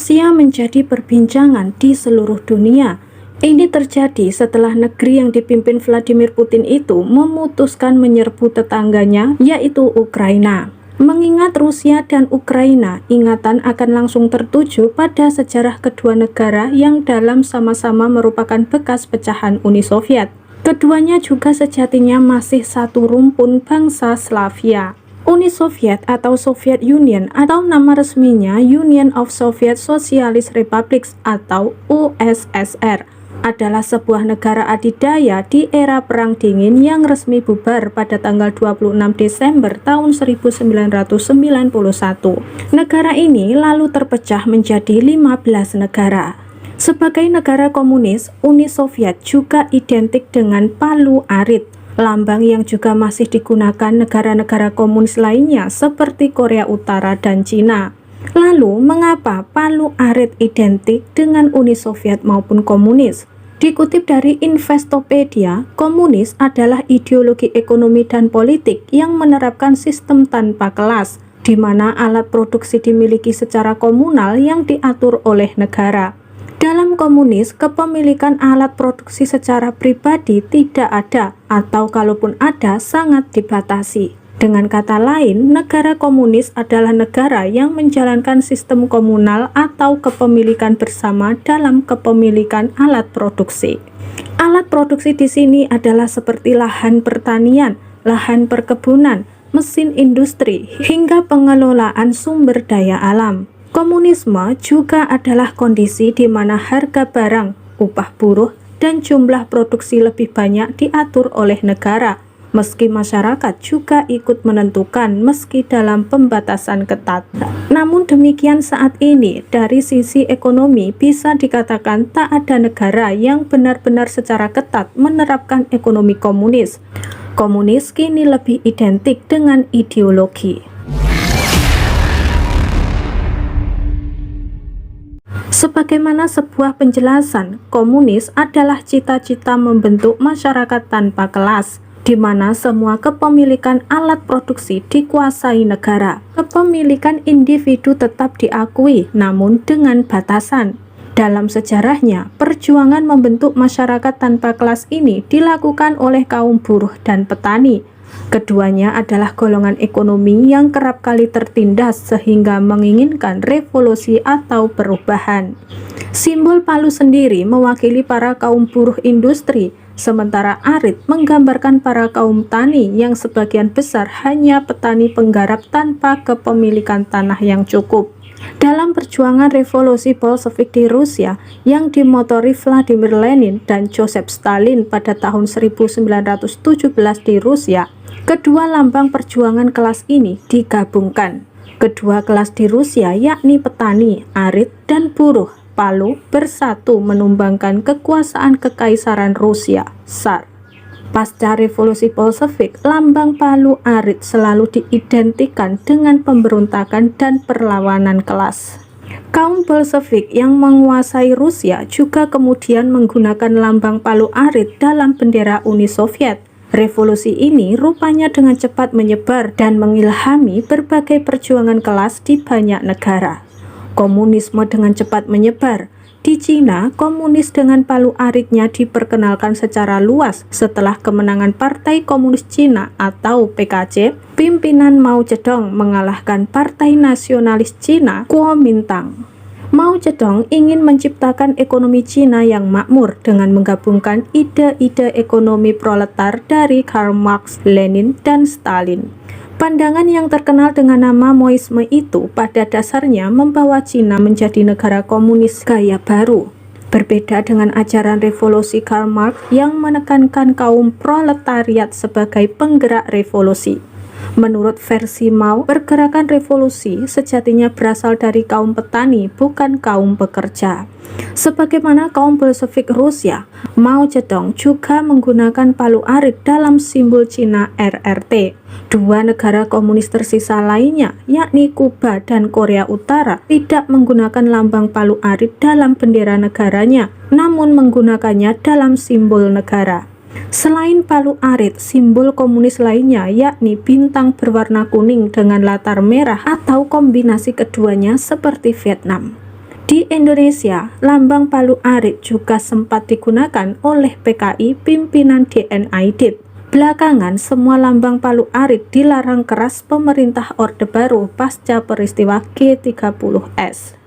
Rusia menjadi perbincangan di seluruh dunia. Ini terjadi setelah negeri yang dipimpin Vladimir Putin itu memutuskan menyerbu tetangganya, yaitu Ukraina. Mengingat Rusia dan Ukraina, ingatan akan langsung tertuju pada sejarah kedua negara yang dalam sama-sama merupakan bekas pecahan Uni Soviet. Keduanya juga sejatinya masih satu rumpun bangsa Slavia. Uni Soviet atau Soviet Union atau nama resminya Union of Soviet Socialist Republics atau USSR adalah sebuah negara adidaya di era Perang Dingin yang resmi bubar pada tanggal 26 Desember tahun 1991. Negara ini lalu terpecah menjadi 15 negara. Sebagai negara komunis, Uni Soviet juga identik dengan palu arit, lambang yang juga masih digunakan negara-negara komunis lainnya seperti Korea Utara dan Cina. Lalu, mengapa palu arit identik dengan Uni Soviet maupun komunis? Dikutip dari Investopedia, komunis adalah ideologi ekonomi dan politik yang menerapkan sistem tanpa kelas, di mana alat produksi dimiliki secara komunal yang diatur oleh negara. Dalam komunis, kepemilikan alat produksi secara pribadi tidak ada, atau kalaupun ada, sangat dibatasi. Dengan kata lain, negara komunis adalah negara yang menjalankan sistem komunal atau kepemilikan bersama dalam kepemilikan alat produksi. Alat produksi di sini adalah seperti lahan pertanian, lahan perkebunan, mesin industri, hingga pengelolaan sumber daya alam. Komunisme juga adalah kondisi di mana harga barang, upah buruh, dan jumlah produksi lebih banyak diatur oleh negara. Meski masyarakat juga ikut menentukan meski dalam pembatasan ketat. Namun demikian saat ini dari sisi ekonomi bisa dikatakan tak ada negara yang benar-benar secara ketat menerapkan ekonomi komunis. Komunis kini lebih identik dengan ideologi. Sebagaimana sebuah penjelasan, komunis adalah cita-cita membentuk masyarakat tanpa kelas, di mana semua kepemilikan alat produksi dikuasai negara. Kepemilikan individu tetap diakui, namun dengan batasan. Dalam sejarahnya, perjuangan membentuk masyarakat tanpa kelas ini dilakukan oleh kaum buruh dan petani. Keduanya adalah golongan ekonomi yang kerap kali tertindas sehingga menginginkan revolusi atau perubahan. Simbol palu sendiri mewakili para kaum buruh industri, sementara arit menggambarkan para kaum tani yang sebagian besar hanya petani penggarap tanpa kepemilikan tanah yang cukup. Dalam perjuangan revolusi Bolshevik di Rusia yang dimotori Vladimir Lenin dan Joseph Stalin pada tahun 1917 di Rusia, kedua lambang perjuangan kelas ini digabungkan. Kedua kelas di Rusia yakni petani, arit, dan buruh, palu bersatu menumbangkan kekuasaan Kekaisaran Rusia, Tsar. Pasca revolusi Bolshevik, lambang palu arit selalu diidentikan dengan pemberontakan dan perlawanan kelas. Kaum Bolshevik yang menguasai Rusia juga kemudian menggunakan lambang palu arit dalam bendera Uni Soviet. Revolusi ini rupanya dengan cepat menyebar dan mengilhami berbagai perjuangan kelas di banyak negara. Komunisme dengan cepat menyebar. Di Cina, komunis dengan palu aritnya diperkenalkan secara luas setelah kemenangan Partai Komunis Cina atau PKC, pimpinan Mao Zedong mengalahkan Partai Nasionalis Cina Kuomintang. Mao Zedong ingin menciptakan ekonomi Cina yang makmur dengan menggabungkan ide-ide ekonomi proletar dari Karl Marx, Lenin, dan Stalin. Pandangan yang terkenal dengan nama Maoisme itu pada dasarnya membawa Cina menjadi negara komunis gaya baru. Berbeda dengan ajaran revolusi Karl Marx yang menekankan kaum proletariat sebagai penggerak revolusi. Menurut versi Mao, pergerakan revolusi sejatinya berasal dari kaum petani, bukan kaum pekerja. Sebagaimana kaum Bolshevik Rusia, Mao Zedong juga menggunakan palu arit dalam simbol Cina RRT. Dua negara komunis tersisa lainnya, yakni Kuba dan Korea Utara, tidak menggunakan lambang palu arit dalam bendera negaranya, namun menggunakannya dalam simbol negara. Selain palu arit, simbol komunis lainnya yakni bintang berwarna kuning dengan latar merah atau kombinasi keduanya seperti Vietnam. Di Indonesia, lambang Palu Arit juga sempat digunakan oleh PKI pimpinan DNIDIP. Belakangan, semua lambang Palu Arit dilarang keras pemerintah Orde Baru pasca peristiwa G30S.